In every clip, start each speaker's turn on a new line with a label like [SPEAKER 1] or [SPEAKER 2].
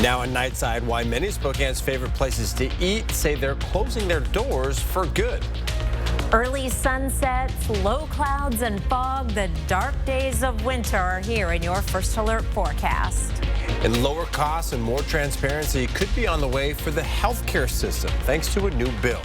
[SPEAKER 1] Now on Nightside, why many of Spokane's favorite places to eat say they're closing their doors for good.
[SPEAKER 2] Early sunsets, low clouds and fog, the dark days of winter are here in your First Alert forecast.
[SPEAKER 1] And lower costs and more transparency could be on the way for the healthcare system, thanks to a new bill.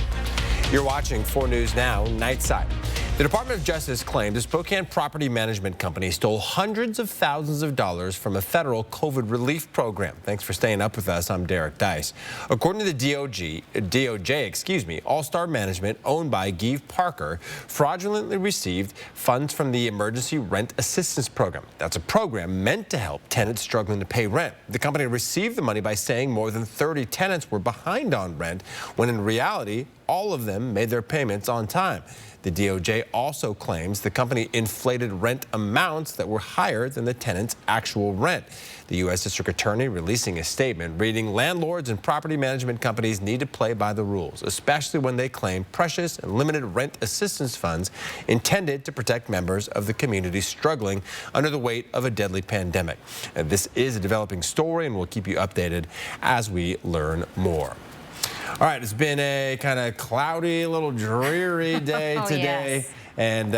[SPEAKER 1] You're watching 4 News Now, Nightside. The Department of Justice claimed a Spokane property management company stole hundreds of thousands of dollars from a federal COVID relief program. Thanks for staying up with us. I'm Derek Dice. According to the DOJ, All-Star Management, owned by Guy Parker, fraudulently received funds from the Emergency Rent Assistance Program. That's a program meant to help tenants struggling to pay rent. The company received the money by saying more than 30 tenants were behind on rent, when in reality, all of them made their payments on time. The DOJ also claims the company inflated rent amounts that were higher than the tenant's actual rent. The U.S. District Attorney releasing a statement reading, landlords and property management companies need to play by the rules, especially when they claim precious and limited rent assistance funds intended to protect members of the community struggling under the weight of a deadly pandemic. And this is a developing story, and we'll keep you updated as we learn more. All right, it's been a kind of cloudy, a little dreary day today.
[SPEAKER 2] Yes.
[SPEAKER 1] And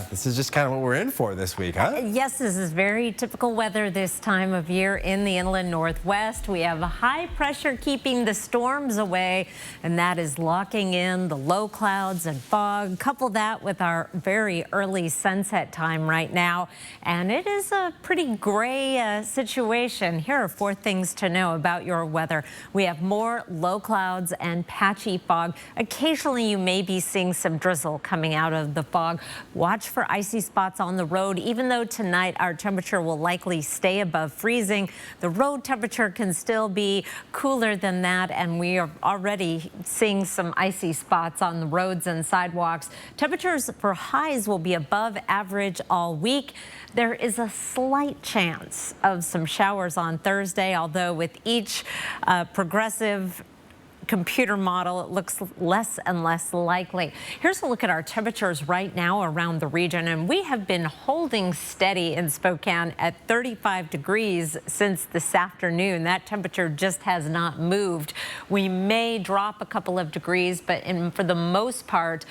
[SPEAKER 1] this is just kind of what we're in for this week, huh?
[SPEAKER 2] Yes, this is very typical weather this time of year in the inland northwest. We have a high pressure keeping the storms away, and that is locking in the low clouds and fog. Couple that with our very early sunset time right now, and it is a pretty gray situation. Here are 4 things to know about your weather. We have more low clouds and patchy fog. Occasionally, you may be seeing some drizzle coming out of the fog. Watch for icy spots on the road. Even though tonight our temperature will likely stay above freezing, the road temperature can still be cooler than that, and we are already seeing some icy spots on the roads and sidewalks. Temperatures for highs will be above average all week. There is a slight chance of some showers on Thursday, although with each progressive computer model, it looks less and less likely. Here's a look at our temperatures right now around the region, and we have been holding steady in Spokane at 35 degrees since this afternoon. That temperature just has not moved. We may drop a couple of degrees, but for the most part,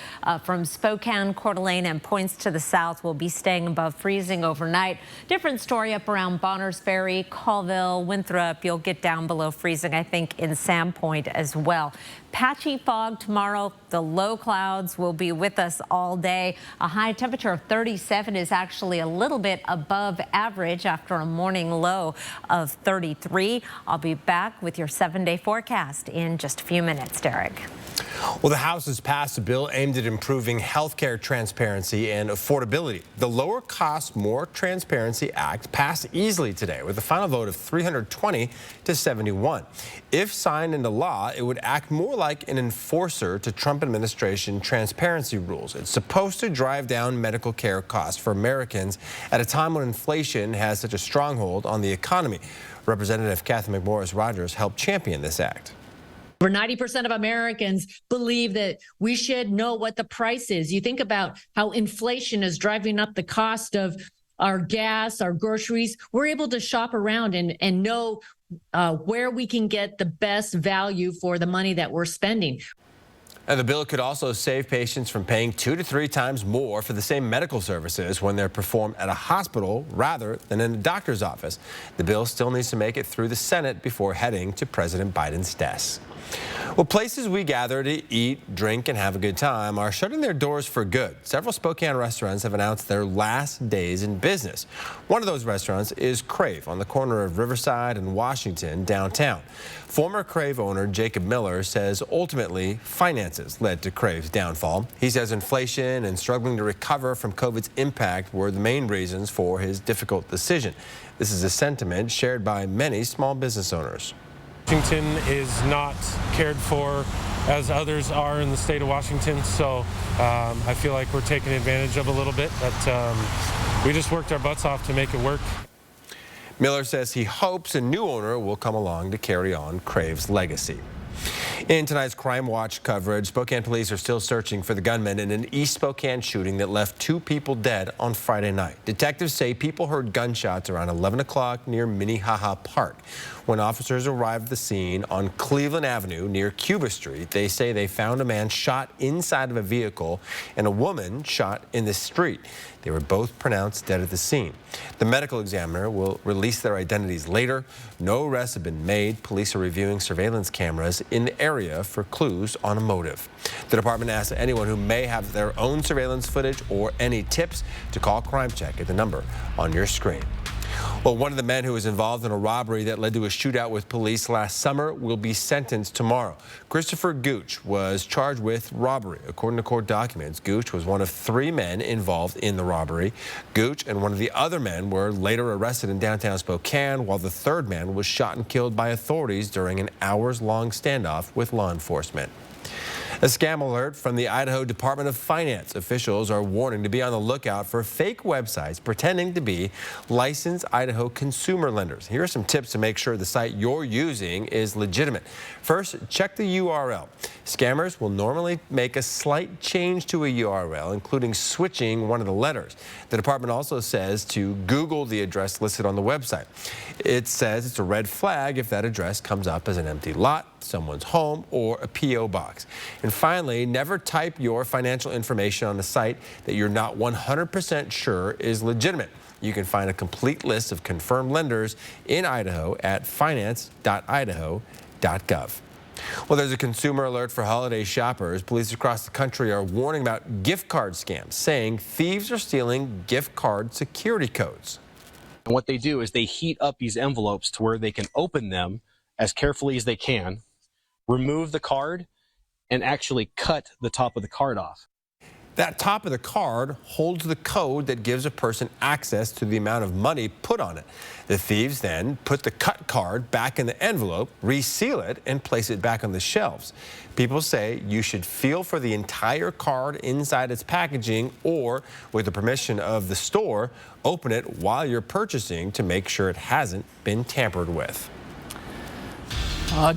[SPEAKER 2] from Spokane, Coeur d'Alene, and points to the south, we'll be staying above freezing overnight. Different story up around Bonners Ferry, Colville, Winthrop. You'll get down below freezing, I think, in Sandpoint as well. Patchy fog tomorrow. The low clouds will be with us all day. A high temperature of 37 is actually a little bit above average after a morning low of 33. I'll be back with your 7-day forecast in just a few minutes, Derek.
[SPEAKER 1] Well, the House has passed a bill aimed at improving healthcare transparency and affordability. The Lower Cost, More Transparency Act passed easily today with a final vote of 320 to 71. If signed into law, it would act more like an enforcer to Trump administration transparency rules. It's supposed to drive down medical care costs for Americans at a time when inflation has such a stronghold on the economy. Representative Kathy McMorris Rogers helped champion this act.
[SPEAKER 3] Over 90% of Americans believe that we should know what the price is. You think about how inflation is driving up the cost of our gas, our groceries. We're able to shop around and know where we can get the best value for the money that we're spending.
[SPEAKER 1] And the bill could also save patients from paying 2 to 3 times more for the same medical services when they're performed at a hospital rather than in a doctor's office. The bill still needs to make it through the Senate before heading to President Biden's desk. Well, places we gather to eat, drink, and have a good time are shutting their doors for good. Several Spokane restaurants have announced their last days in business. One of those restaurants is Crave on the corner of Riverside and Washington downtown. Former Crave owner Jacob Miller says ultimately finances led to Crave's downfall. He says inflation and struggling to recover from COVID's impact were the main reasons for his difficult decision. This is a sentiment shared by many small business owners.
[SPEAKER 4] Washington is not cared for as others are in the state of Washington, so I feel like we're taking advantage of a little bit, but we just worked our butts off to make it work.
[SPEAKER 1] Miller says he hopes a new owner will come along to carry on Crave's legacy. In tonight's Crime Watch coverage, Spokane police are still searching for the gunman in an East Spokane shooting that left 2 people dead on Friday night. Detectives say people heard gunshots around 11 o'clock near Minnehaha Park. When officers arrived at the scene on Cleveland Avenue near Cuba Street, they say they found a man shot inside of a vehicle and a woman shot in the street. They were both pronounced dead at the scene. The medical examiner will release their identities later. No arrests have been made. Police are reviewing surveillance cameras in the area for clues on a motive. The department asks anyone who may have their own surveillance footage or any tips to call Crime Check at the number on your screen. Well, one of the men who was involved in a robbery that led to a shootout with police last summer will be sentenced tomorrow. Christopher Gooch was charged with robbery. According to court documents, Gooch was one of 3 men involved in the robbery. Gooch and one of the other men were later arrested in downtown Spokane, while the 3rd man was shot and killed by authorities during an hours-long standoff with law enforcement. A scam alert from the Idaho Department of Finance. Officials are warning to be on the lookout for fake websites pretending to be licensed Idaho consumer lenders. Here are some tips to make sure the site you're using is legitimate. First, check the URL. Scammers will normally make a slight change to a URL, including switching one of the letters. The department also says to Google the address listed on the website. It says it's a red flag if that address comes up as an empty lot, someone's home, or a P.O. box. And finally, never type your financial information on a site that you're not 100% sure is legitimate. You can find a complete list of confirmed lenders in Idaho at finance.idaho.gov. Well, there's a consumer alert for holiday shoppers. Police across the country are warning about gift card scams, saying thieves are stealing gift card security codes.
[SPEAKER 5] And what they do is they heat up these envelopes to where they can open them as carefully as they can, remove the card, and actually cut the top of the card off.
[SPEAKER 1] That top of the card holds the code that gives a person access to the amount of money put on it. The thieves then put the cut card back in the envelope, reseal it, and place it back on the shelves. People say you should feel for the entire card inside its packaging, or, with the permission of the store, open it while you're purchasing to make sure it hasn't been tampered with.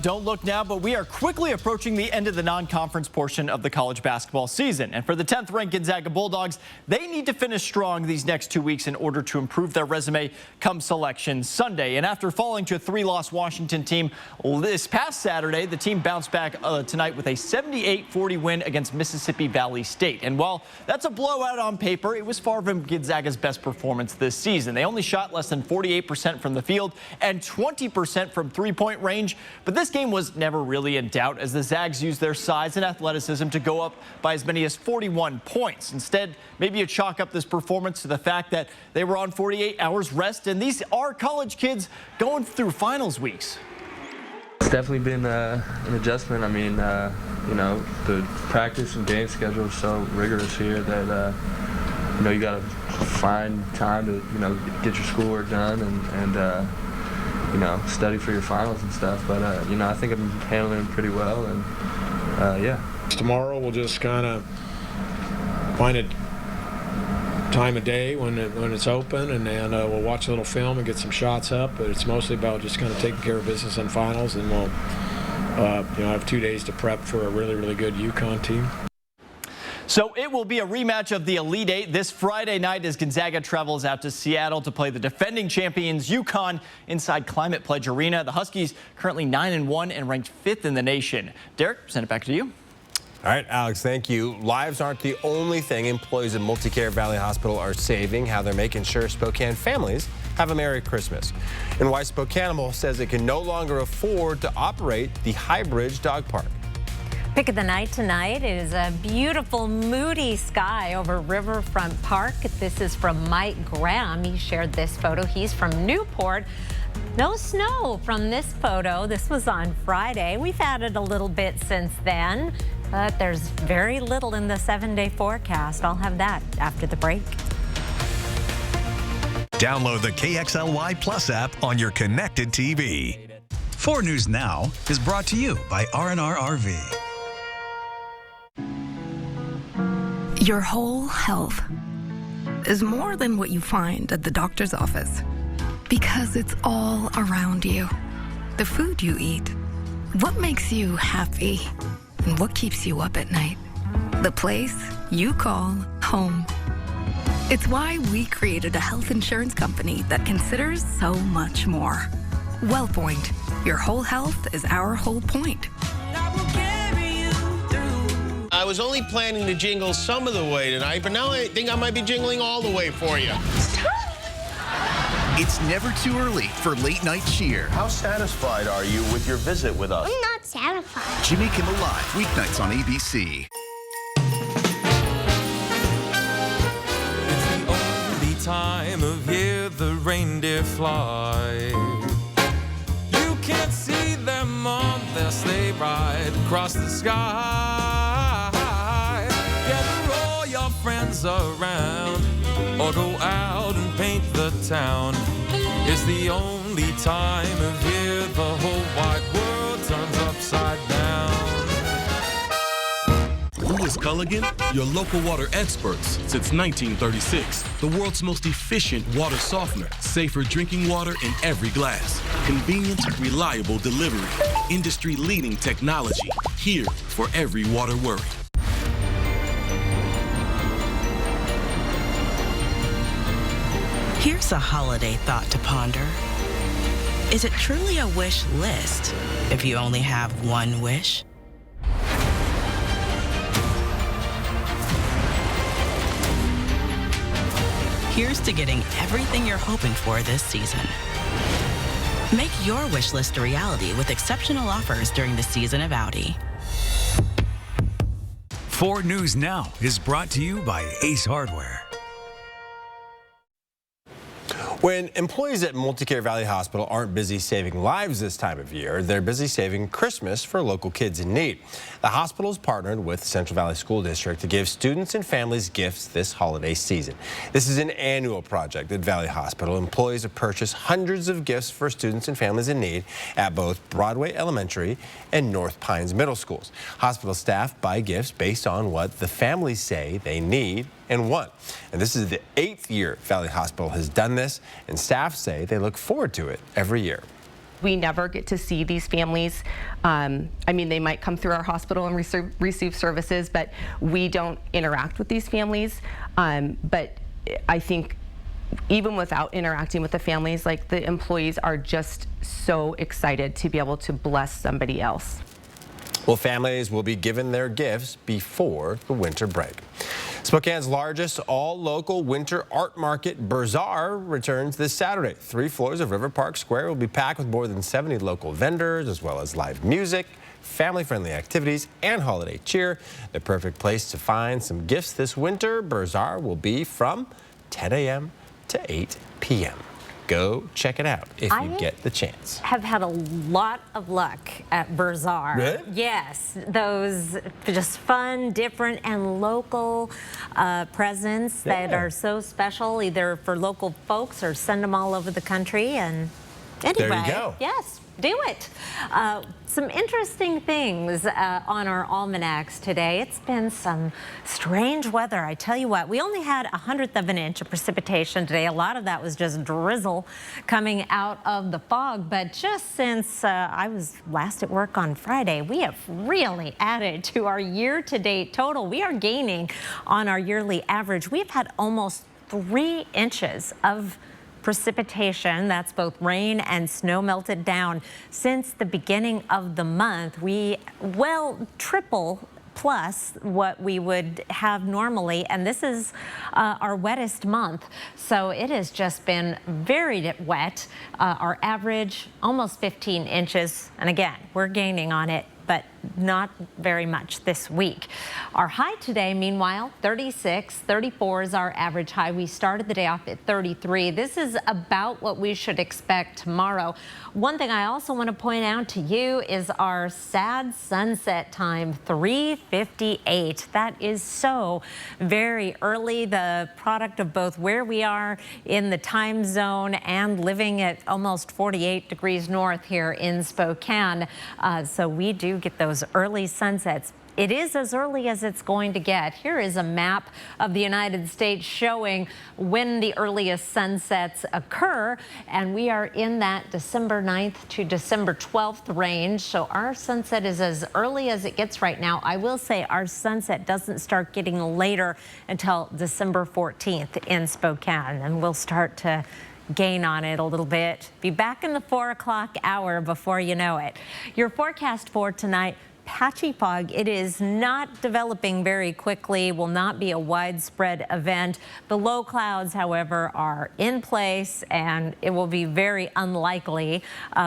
[SPEAKER 6] Don't look now, but we are quickly approaching the end of the non-conference portion of the college basketball season. And for the 10th ranked Gonzaga Bulldogs, they need to finish strong these next 2 weeks in order to improve their resume come Selection Sunday. And after falling to a 3-loss Washington team this past Saturday, the team bounced back tonight with a 78-40 win against Mississippi Valley State. And while that's a blowout on paper, it was far from Gonzaga's best performance this season. They only shot less than 48% from the field and 20% from three-point range. But this game was never really in doubt, as the Zags used their size and athleticism to go up by as many as 41 points. Instead, maybe you chalk up this performance to the fact that they were on 48 hours rest, and these are college kids going through finals weeks.
[SPEAKER 7] It's definitely been an adjustment. I mean, you know, the practice and game schedule is so rigorous here that, you know, you got to find time to, you know, get your schoolwork done and you know, study for your finals and stuff. But, you know, I think I'm handling it pretty well, and, yeah.
[SPEAKER 8] Tomorrow we'll just kind of find a time of day when it's open, and then we'll watch a little film and get some shots up. But it's mostly about just kind of taking care of business on finals, and we'll, you know, have 2 days to prep for a really, really good UConn team.
[SPEAKER 6] So it will be a rematch of the Elite Eight this Friday night as Gonzaga travels out to Seattle to play the defending champions UConn inside Climate Pledge Arena. The Huskies currently 9-1 and ranked 5th in the nation. Derek, send it back to you.
[SPEAKER 1] All right, Alex, thank you. Lives aren't the only thing employees at Multicare Valley Hospital are saving, how they're making sure Spokane families have a Merry Christmas. And why Spokane says it can no longer afford to operate the Highbridge Dog Park.
[SPEAKER 2] Pick of the night tonight is a beautiful, moody sky over Riverfront Park. This is from Mike Graham. He shared this photo. He's from Newport. No snow from this photo. This was on Friday. We've added a little bit since then, but there's very little in the 7-day forecast. I'll have that after the break.
[SPEAKER 9] Download the KXLY Plus app on your connected TV. 4 News Now is brought to you by R&R RV.
[SPEAKER 10] Your whole health is more than what you find at the doctor's office, because it's all around you. The food you eat, What makes you happy? And what keeps you up at night? The place you call home. It's why we created a health insurance company that considers so much more. WellPoint. Your whole health is our whole point.
[SPEAKER 11] I was only planning to jingle some of the way tonight, but now I think I might be jingling all the way for you.
[SPEAKER 12] It's never too early for late night cheer.
[SPEAKER 13] How satisfied are you with your visit with us?
[SPEAKER 14] I'm not satisfied.
[SPEAKER 12] Jimmy Kimmel Live, weeknights on ABC.
[SPEAKER 15] It's the only time of year the reindeer fly. You can't see them on their sleigh ride across the sky. Gather all your friends around or go out and paint the town. It's the only time of year the whole wide world turns upside down.
[SPEAKER 16] Who is Culligan? Your local water experts since 1936. The world's most efficient water softener. Safer drinking water in every glass. Convenient, reliable delivery. Industry-leading technology. Here for every water worry.
[SPEAKER 17] Here's a holiday thought to ponder. Is it truly a wish list if you only have one wish? Here's to getting everything you're hoping for this season. Make your wish list a reality with exceptional offers during the season of Audi.
[SPEAKER 9] 4 News Now is brought to you by Ace Hardware.
[SPEAKER 1] When employees at Multicare Valley Hospital aren't busy saving lives this time of year, they're busy saving Christmas for local kids in need. The hospital's partnered with Central Valley School District to give students and families gifts this holiday season. This is an annual project at Valley Hospital. Employees have purchased hundreds of gifts for students and families in need at both Broadway Elementary and North Pines Middle Schools. Hospital staff buy gifts based on what the families say they need and want. And this is the 8th year Valley Hospital has done this, and staff say they look forward to it every year.
[SPEAKER 18] We never get to see these families. I mean, they might come through our hospital and receive services, but we don't interact with these families. But I think even without interacting with the families, like, the employees are just so excited to be able to bless somebody else.
[SPEAKER 1] Well, families will be given their gifts before the winter break. Spokane's largest all-local winter art market, Bazaar, returns this Saturday. 3 floors of River Park Square will be packed with more than 70 local vendors, as well as live music, family-friendly activities, and holiday cheer. The perfect place to find some gifts this winter. Bazaar will be from 10 a.m. to 8 p.m. Go check it out if you get the chance.
[SPEAKER 2] Have had a lot of luck at Bazaar.
[SPEAKER 1] Really?
[SPEAKER 2] Yes, those just fun, different, and local presents that are so special, either for local folks or send them all over the country. And anyway,
[SPEAKER 1] there you go.
[SPEAKER 2] Yes, do it. Some interesting things on our almanacs today. It's been some strange weather. I tell you what, we only had 1/100 of an inch of precipitation today. A lot of that was just drizzle coming out of the fog. But just since I was last at work on Friday, we have really added to our year-to-date total. We are gaining on our yearly average. We've had almost 3 inches of precipitation. That's both rain and snow melted down since the beginning of the month. We triple plus what we would have normally, and this is our wettest month, so it has just been very wet. Our average almost 15 inches, and again, we're gaining on it, but not very much this week. Our high today, meanwhile, 36, 34 is our average high. We started the day off at 33. This is about what we should expect tomorrow. One thing I also want to point out to you is our sad sunset time, 3:58. That is so very early, the product of both where we are in the time zone and living at almost 48 degrees north here in Spokane. So we do get those those early sunsets. It is as early as it's going to get. Here is a map of the United States showing when the earliest sunsets occur, and we are in that December 9th to December 12th range. So our sunset is as early as it gets right now. I will say our sunset doesn't start getting later until December 14th in Spokane, and we'll start to gain on it a little bit. Be back in the 4 o'clock hour before you know it. Your forecast for tonight: patchy fog. It is not developing very quickly, will not be a widespread event. The low clouds, however, are in place, and it will be very unlikely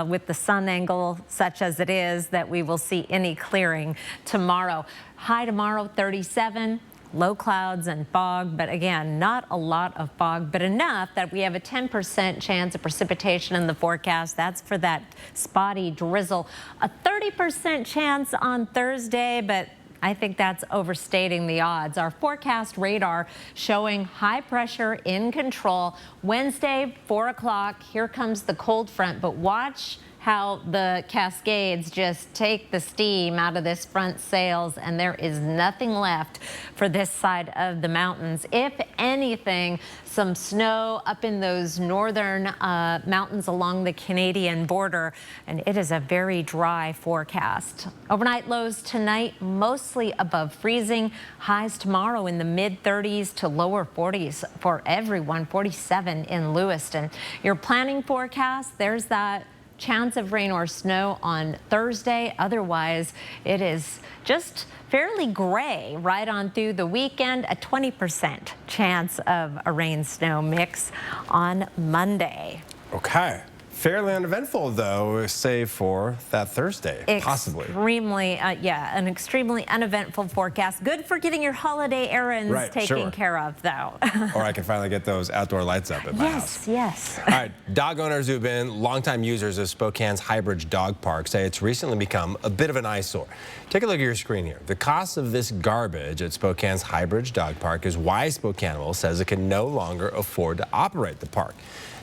[SPEAKER 2] with the sun angle such as it is that we will see any clearing tomorrow. High tomorrow, 37. Low clouds and fog, but again, not a lot of fog, but enough that we have a 10% chance of precipitation in the forecast. That's for that spotty drizzle. A 30% chance on Thursday, but I think that's overstating the odds. Our forecast radar showing high pressure in control. Wednesday, 4 o'clock, here comes the cold front, but watch how the Cascades just take the steam out of this front sails, and there is nothing left for this side of the mountains. If anything, some snow up in those northern mountains along the Canadian border, and it is a very dry forecast. Overnight lows tonight mostly above freezing. Highs tomorrow in the mid-30s to lower 40s for everyone, 47 in Lewiston. Your planning forecast, there's that chance of rain or snow on Thursday. Otherwise, it is just fairly gray right on through the weekend. A 20% chance of a rain-snow mix on Monday.
[SPEAKER 1] Okay. Fairly uneventful, though, save for that Thursday, possibly.
[SPEAKER 2] Extremely, an extremely uneventful forecast. Good for getting your holiday errands taken care of, though.
[SPEAKER 1] Or I can finally get those outdoor lights up at my house.
[SPEAKER 2] Yes.
[SPEAKER 1] All right, dog owners who've been longtime users of Spokane's Highbridge Dog Park say it's recently become a bit of an eyesore. Take a look at your screen here. The cost of this garbage at Spokane's Highbridge Dog Park is why Spokanable says it can no longer afford to operate the park.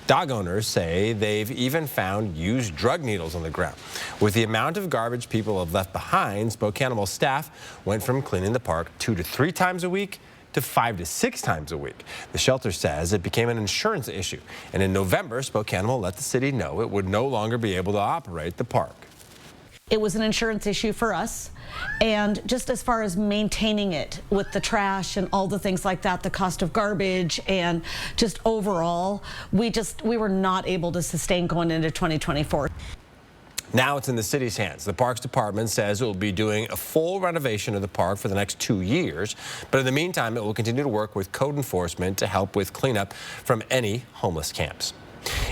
[SPEAKER 1] Dog owners say they've even found used drug needles on the ground. With the amount of garbage people have left behind, Spokanable staff went from cleaning the park 2 to 3 times a week to 5 to 6 times a week. The shelter says it became an insurance issue, and in November, Spokanable let the city know it would no longer be able to operate the park.
[SPEAKER 14] It was an insurance issue for us, and just as far as maintaining it with the trash and all the things like that, the cost of garbage and just overall, we were not able to sustain going into 2024.
[SPEAKER 1] Now it's in the city's hands. The Parks Department says it will be doing a full renovation of the park for the next 2 years, but in the meantime, it will continue to work with code enforcement to help with cleanup from any homeless camps.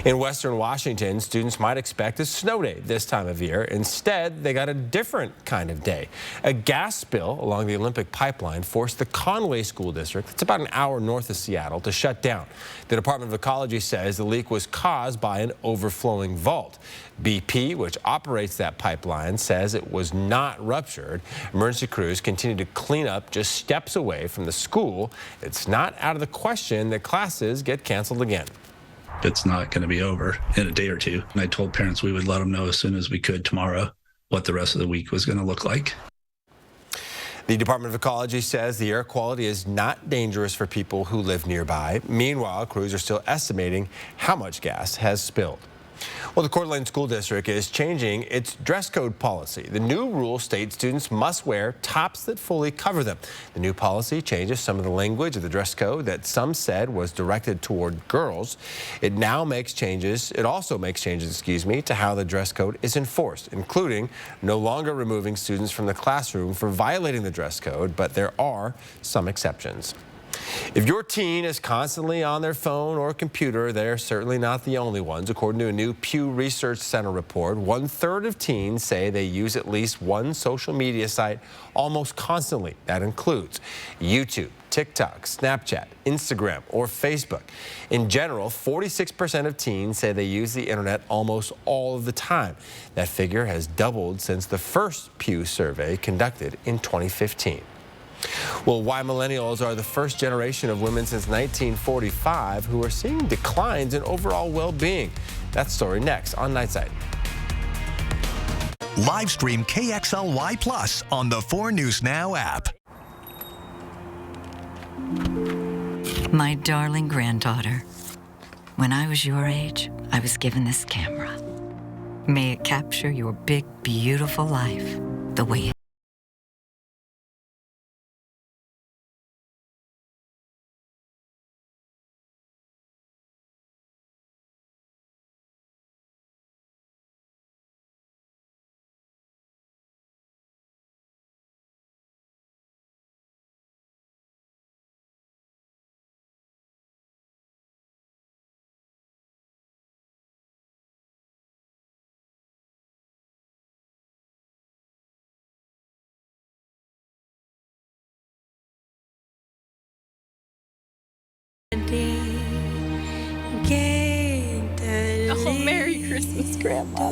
[SPEAKER 1] In Western Washington, students might expect a snow day this time of year. Instead, they got a different kind of day. A gas spill along the Olympic pipeline forced the Conway School District, that's about an hour north of Seattle, to shut down. The Department of Ecology says the leak was caused by an overflowing vault. BP, which operates that pipeline, says it was not ruptured. Emergency crews continue to clean up just steps away from the school. It's not out of the question that classes get canceled again.
[SPEAKER 19] It's not going to be over in a day or two. And I told parents we would let them know as soon as we could tomorrow what the rest of the week was going to look like.
[SPEAKER 1] The Department of Ecology says the air quality is not dangerous for people who live nearby. Meanwhile, crews are still estimating how much gas has spilled. Well, the Coeur d'Alene School District is changing its dress code policy. The new rule states students must wear tops that fully cover them. The new policy changes some of the language of the dress code that some said was directed toward girls. It also makes changes, to how the dress code is enforced, including no longer removing students from the classroom for violating the dress code, but there are some exceptions. If your teen is constantly on their phone or computer, they're certainly not the only ones. According to a new Pew Research Center report, 1/3 of teens say they use at least one social media site almost constantly. That includes YouTube, TikTok, Snapchat, Instagram, or Facebook. In general, 46% of teens say they use the internet almost all of the time. That figure has doubled since the first Pew survey conducted in 2015. Well, why millennials are the first generation of women since 1945 who are seeing declines in overall well-being. That story next on Nightside.
[SPEAKER 9] Live stream KXLY Plus on the 4 News Now app.
[SPEAKER 20] My darling granddaughter, when I was your age, I was given this camera. May it capture your big, beautiful life the way it
[SPEAKER 21] Oh, Merry Christmas, Grandma.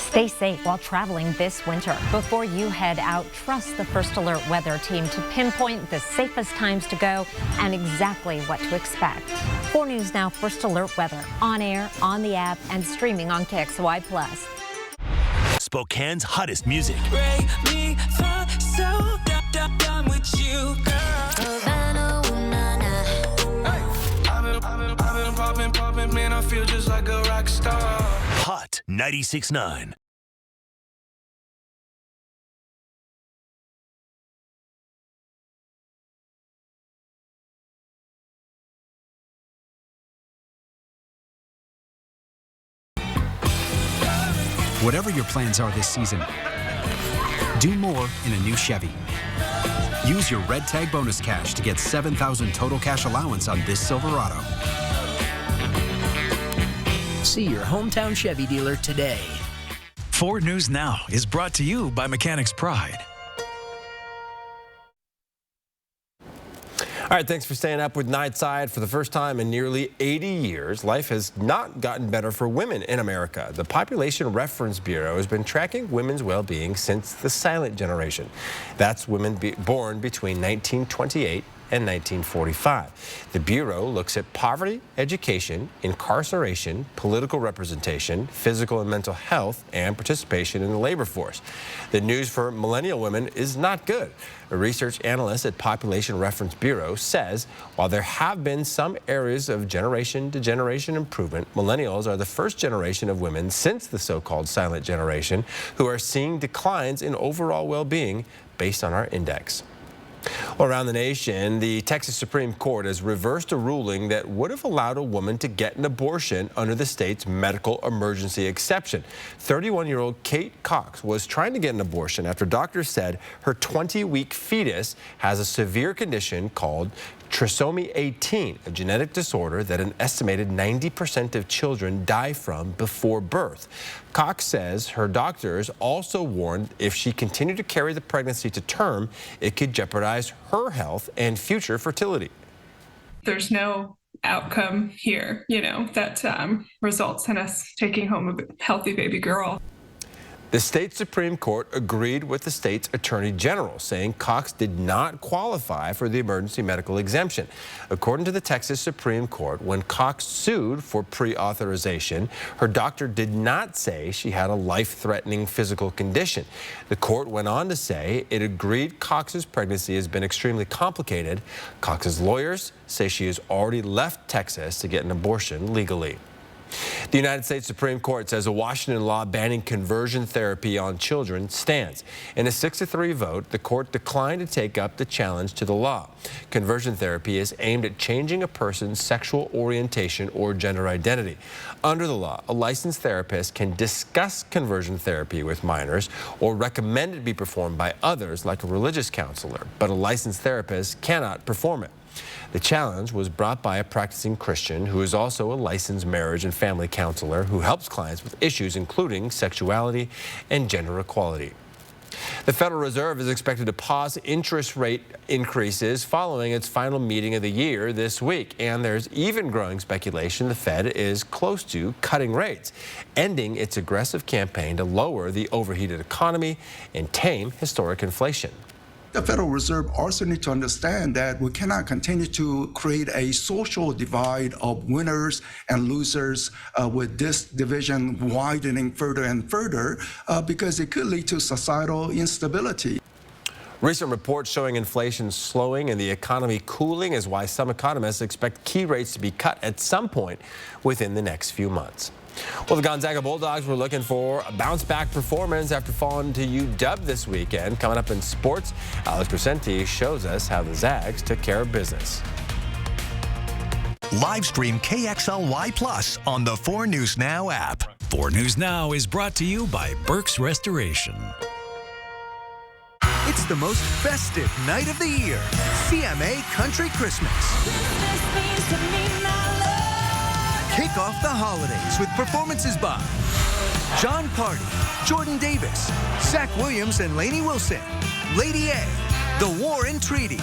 [SPEAKER 2] Stay safe while traveling this winter. Before you head out, trust the First Alert weather team to pinpoint the safest times to go and exactly what to expect. 4 News Now First Alert weather on air, on the app, and streaming on KXLY Plus.
[SPEAKER 22] Spokane's hottest music.
[SPEAKER 15] Break me from so done with you, girl. I've been popping, man, I feel just like a rock star.
[SPEAKER 22] Hot 96.9.
[SPEAKER 23] Whatever your plans are this season, do more in a new Chevy. Use your Red Tag bonus cash to get $7,000 total cash allowance on this Silverado.
[SPEAKER 24] See your hometown Chevy dealer today.
[SPEAKER 9] 4 News Now is brought to you by Mechanics Pride.
[SPEAKER 1] All right, thanks for staying up with Nightside. For the first time in nearly 80 years, life has not gotten better for women in America. The Population Reference Bureau has been tracking women's well-being since the silent generation. That's women born between 1928 and 1945. The Bureau looks at poverty, education, incarceration, political representation, physical and mental health, and participation in the labor force. The news for millennial women is not good. A research analyst at Population Reference Bureau says while there have been some areas of generation-to-generation improvement, millennials are the first generation of women since the so-called silent generation who are seeing declines in overall well-being based on our index. Around the nation, the Texas Supreme Court has reversed a ruling that would have allowed a woman to get an abortion under the state's medical emergency exception. 31-year-old Kate Cox was trying to get an abortion after doctors said her 20-week fetus has a severe condition called trisomy 18, a genetic disorder that an estimated 90% of children die from before birth. Cox says her doctors also warned if she continued to carry the pregnancy to term, it could jeopardize her health and future fertility.
[SPEAKER 25] There's no outcome here, that results in us taking home a healthy baby girl.
[SPEAKER 1] The state Supreme Court agreed with the state's attorney general, saying Cox did not qualify for the emergency medical exemption. According to the Texas Supreme Court, when Cox sued for pre-authorization, her doctor did not say she had a life-threatening physical condition. The court went on to say it agreed Cox's pregnancy has been extremely complicated. Cox's lawyers say she has already left Texas to get an abortion legally. The United States Supreme Court says a Washington law banning conversion therapy on children stands. In a 6-3 vote, the court declined to take up the challenge to the law. Conversion therapy is aimed at changing a person's sexual orientation or gender identity. Under the law, a licensed therapist can discuss conversion therapy with minors or recommend it be performed by others like a religious counselor, but a licensed therapist cannot perform it. The challenge was brought by a practicing Christian who is also a licensed marriage and family counselor who helps clients with issues including sexuality and gender equality. The Federal Reserve is expected to pause interest rate increases following its final meeting of the year this week. And there's even growing speculation the Fed is close to cutting rates, ending its aggressive campaign to lower the overheated economy and tame historic inflation.
[SPEAKER 3] The Federal Reserve also needs to understand that we cannot continue to create a social divide of winners and losers with this division widening further and further because it could lead to societal instability.
[SPEAKER 1] Recent reports showing inflation slowing and the economy cooling is why some economists expect key rates to be cut at some point within the next few months. Well, the Gonzaga Bulldogs were looking for a bounce-back performance after falling to UW this weekend. Coming up in sports, Alex Crescenti shows us how the Zags took care of business.
[SPEAKER 9] Live stream KXLY Plus on the 4 News Now app.
[SPEAKER 4] 4 News Now is brought to you by Burke's Restoration.
[SPEAKER 5] It's the most festive night of the year, CMA Country Christmas. Kick off the holidays with performances by John Party, Jordan Davis, Zach Williams and Lainey Wilson, Lady A, The War and Treaty,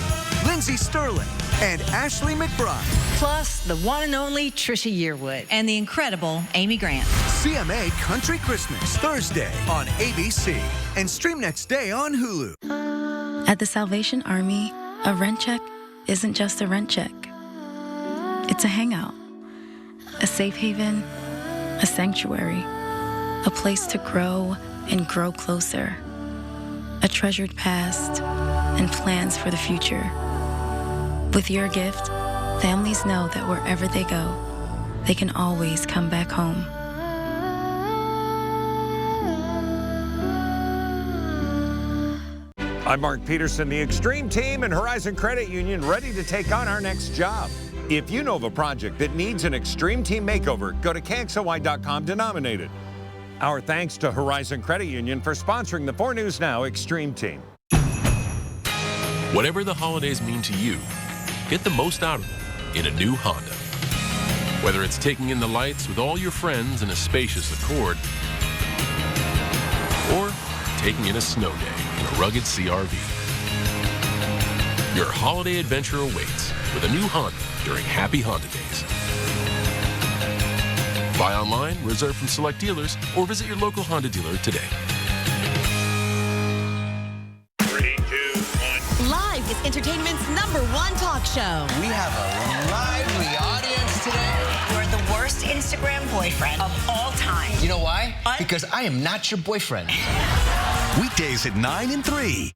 [SPEAKER 5] Lindsey Sterling, and Ashley McBride.
[SPEAKER 7] Plus, the one and only Trisha Yearwood and the incredible Amy Grant.
[SPEAKER 5] CMA Country Christmas, Thursday on ABC, and stream next day on Hulu.
[SPEAKER 10] At the Salvation Army, a rent check isn't just a rent check. It's a hangout, a safe haven, a sanctuary, a place to grow and grow closer, a treasured past and plans for the future. With your gift, families know that wherever they go, they can always come back home.
[SPEAKER 8] I'm Mark Peterson, the Extreme Team and Horizon Credit Union, ready to take on our next job. If you know of a project that needs an Extreme Team makeover, go to KXLY.com to nominate it. Our thanks to Horizon Credit Union for sponsoring the 4 News Now Extreme Team.
[SPEAKER 16] Whatever the holidays mean to you, get the most out of them in a new Honda. Whether it's taking in the lights with all your friends in a spacious Accord, or taking in a snow day in a rugged CRV. Your holiday adventure awaits with a new Honda during Happy Honda Days. Buy online, reserve from select dealers, or visit your local Honda dealer today.
[SPEAKER 26] 3, 2, 1.
[SPEAKER 27] Live is entertainment's #1 talk show.
[SPEAKER 26] We have a lively audience today.
[SPEAKER 27] You're the worst Instagram boyfriend of all time.
[SPEAKER 26] You know why? Because I am not your boyfriend.
[SPEAKER 9] Weekdays at 9 and 3.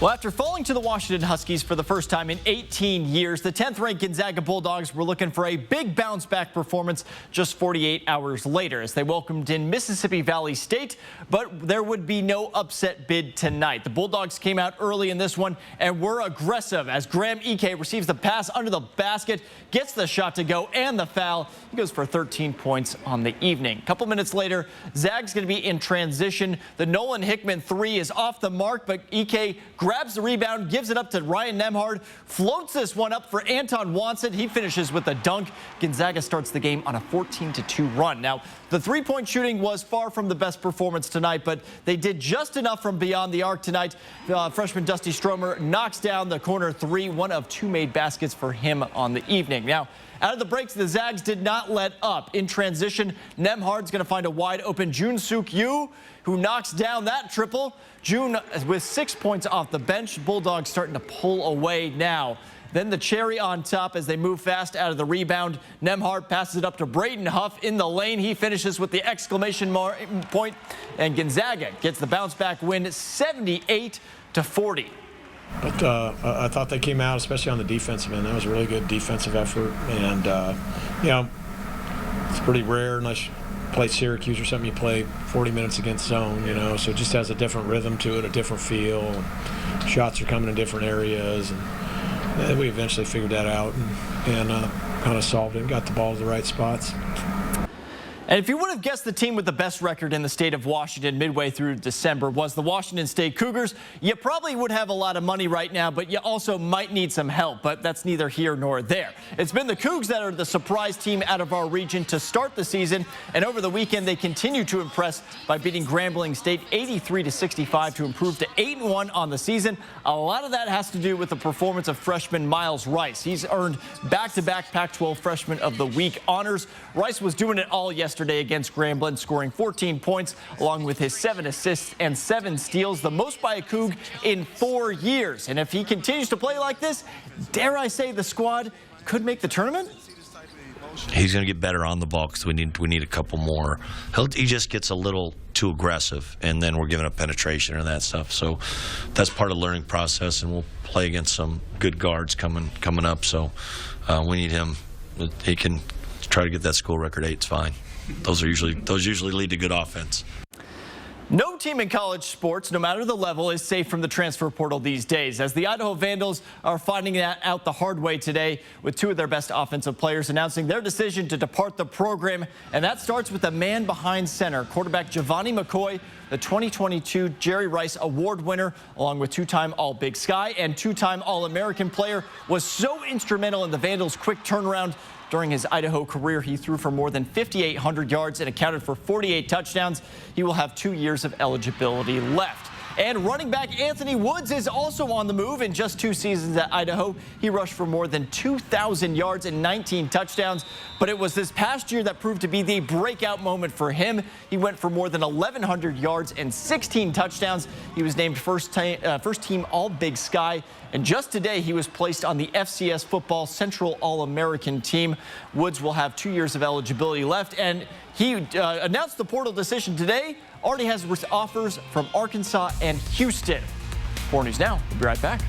[SPEAKER 6] Well, after falling to the Washington Huskies for the first time in 18 years, the 10th-ranked Gonzaga Bulldogs were looking for a big bounce-back performance just 48 hours later as they welcomed in Mississippi Valley State, but there would be no upset bid tonight. The Bulldogs came out early in this one and were aggressive as Graham Ike receives the pass under the basket, gets the shot to go and the foul. He goes for 13 points on the evening. A couple minutes later, Zag's going to be in transition. The Nolan Hickman 3 is off the mark, but Ike grabs the rebound, gives it up to Ryan Nembhard, floats this one up for Anton Watson. He finishes with a dunk. Gonzaga starts the game on a 14-2 run. Now, the three-point shooting was far from the best performance tonight, but they did just enough from beyond the arc tonight. Freshman Dusty Stromer knocks down the corner 3, one of 2 made baskets for him on the evening. Now, out of the breaks, the Zags did not let up. In transition, Nembhard's going to find a wide-open Jun Suk Yu, who knocks down that triple. June with 6 points off the bench. Bulldogs starting to pull away now. Then the cherry on top as they move fast out of the rebound. Nembhard passes it up to Braden Huff in the lane. He finishes with the exclamation point, and Gonzaga gets the bounce-back win 78-40.
[SPEAKER 28] But I thought they came out, especially on the defensive end. That was a really good defensive effort. And, you know, it's pretty rare unless you play Syracuse or something, you play 40 minutes against zone, you know. So it just has a different rhythm to it, a different feel. And shots are coming in different areas. And we eventually figured that out and kind of solved it and got the ball to the right spots.
[SPEAKER 6] And if you would have guessed the team with the best record in the state of Washington midway through December was the Washington State Cougars, you probably would have a lot of money right now, but you also might need some help. But that's neither here nor there. It's been the Cougs that are the surprise team out of our region to start the season. And over the weekend, they continue to impress by beating Grambling State 83-65 to improve to 8-1 on the season. A lot of that has to do with the performance of freshman Miles Rice. He's earned back-to-back Pac-12 Freshman of the Week honors. Rice was doing it all yesterday. yesterday against Grambling, scoring 14 points along with his 7 assists and 7 steals, the most by a Coug in 4 years. And if he continues to play like this, dare I say the squad could make the tournament?
[SPEAKER 11] He's going to get better on the ball because we need a couple more. He just gets a little too aggressive, and then we're giving up penetration and that stuff. So that's part of the learning process, and we'll play against some good guards coming up. So we need him. He can try to get that school record 8. It's fine. Those usually lead to good offense.
[SPEAKER 6] No team in college sports, no matter the level, is safe from the transfer portal these days, as the Idaho Vandals are finding that out the hard way today, with 2 of their best offensive players announcing their decision to depart the program. And that starts with the man behind center, quarterback Giovanni McCoy, the 2022 Jerry Rice Award winner, along with 2-time All-Big Sky and 2-time All-American player, was so instrumental in the Vandals' quick turnaround. During his Idaho career, he threw for more than 5,800 yards and accounted for 48 touchdowns. He will have 2 years of eligibility left. And running back Anthony Woods is also on the move. In just 2 seasons at Idaho, he rushed for more than 2,000 yards and 19 touchdowns. But it was this past year that proved to be the breakout moment for him. He went for more than 1,100 yards and 16 touchdowns. He was named first team All-Big Sky. And just today, he was placed on the FCS Football Central All-American team. Woods will have 2 years of eligibility left. And he announced the portal decision today. Already has offers from Arkansas and Houston. 4 News Now. We'll be right back.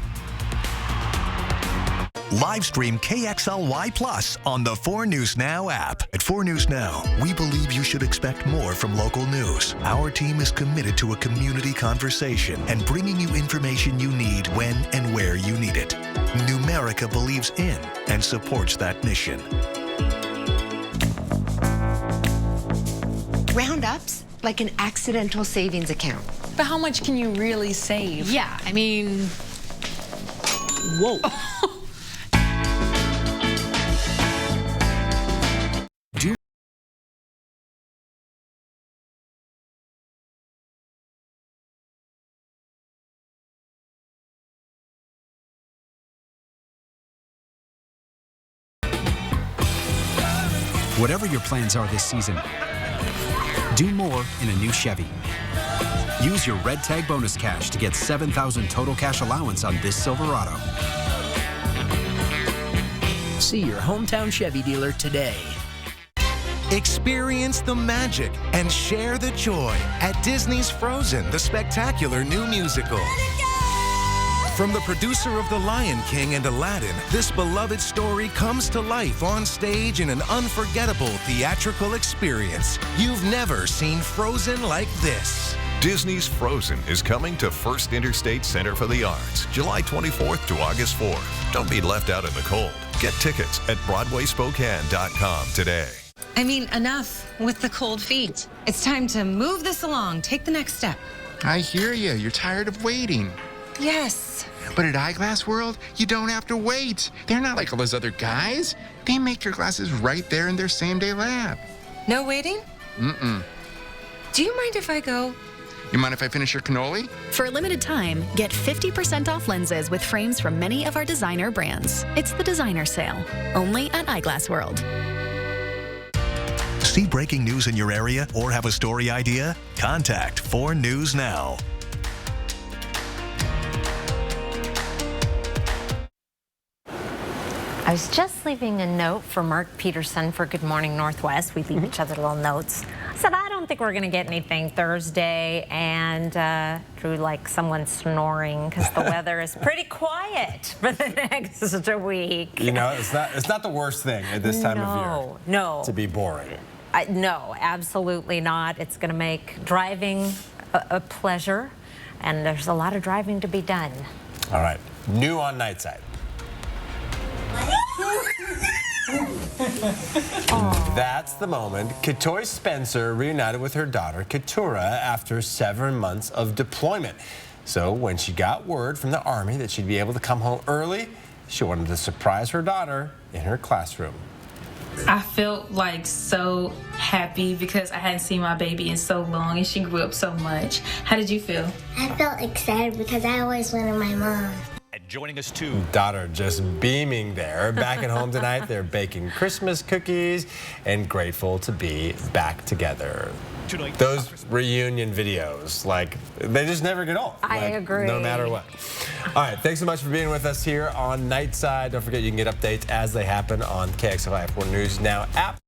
[SPEAKER 9] Live stream KXLY Plus on the 4 News Now app. At 4 News Now, we believe you should expect more from local news. Our team is committed to a community conversation and bringing you information you need when and where you need it. Numerica believes in and supports that mission.
[SPEAKER 12] Roundup's like an accidental savings account.
[SPEAKER 13] But how much can you really save?
[SPEAKER 12] Yeah, I mean,
[SPEAKER 13] whoa.
[SPEAKER 23] Whatever your plans are this season, do more in a new Chevy. Use your Red Tag bonus cash to get $7,000 total cash allowance on this Silverado.
[SPEAKER 24] See your hometown Chevy dealer today.
[SPEAKER 14] Experience the magic and share the joy at Disney's Frozen, the spectacular new musical. From the producer of The Lion King and Aladdin, this beloved story comes to life on stage in an unforgettable theatrical experience. You've never seen Frozen like this.
[SPEAKER 17] Disney's Frozen is coming to First Interstate Center for the Arts, July 24th to August 4th. Don't be left out in the cold. Get tickets at BroadwaySpokane.com today.
[SPEAKER 12] I mean, enough with the cold feet. It's time to move this along. Take the next step.
[SPEAKER 18] I hear you. You're tired of waiting.
[SPEAKER 12] Yes.
[SPEAKER 18] But at Eyeglass World, you don't have to wait. They're not like all those other guys. They make your glasses right there in their same-day lab.
[SPEAKER 12] No waiting?
[SPEAKER 18] Mm-mm.
[SPEAKER 12] Do you mind if I go?
[SPEAKER 18] You mind if I finish your cannoli?
[SPEAKER 19] For a limited time, get 50% off lenses with frames from many of our designer brands. It's the designer sale, only at Eyeglass World.
[SPEAKER 9] See breaking news in your area or have a story idea? Contact 4 News Now.
[SPEAKER 2] I was just leaving a note for Mark Peterson for Good Morning Northwest. We leave each other little notes. I said, I don't think we're going to get anything Thursday, and Drew, like someone snoring, because the weather is pretty quiet for the next week.
[SPEAKER 1] You know, it's not the worst thing at this time of year to be boring.
[SPEAKER 2] No, absolutely not. It's going to make driving a pleasure, and there's a lot of driving to be done.
[SPEAKER 1] All right, new on Nightside. That's the moment Katoy Spencer reunited with her daughter, Keturah, after 7 months of deployment. So when she got word from the Army that she'd be able to come home early, she wanted to surprise her daughter in her classroom.
[SPEAKER 21] I felt like so happy because I hadn't seen my baby in so long and she grew up so much. How did you feel?
[SPEAKER 20] I felt excited because I always wanted my mom.
[SPEAKER 22] At
[SPEAKER 3] joining us too.
[SPEAKER 1] Daughter just beaming there. Back at home tonight, they're baking Christmas cookies and grateful to be back together. Those reunion videos, like, they just never get old.
[SPEAKER 2] I agree.
[SPEAKER 1] No matter what. All right, thanks so much for being with us here on Nightside. Don't forget you can get updates as they happen on KXLI 4 News Now app.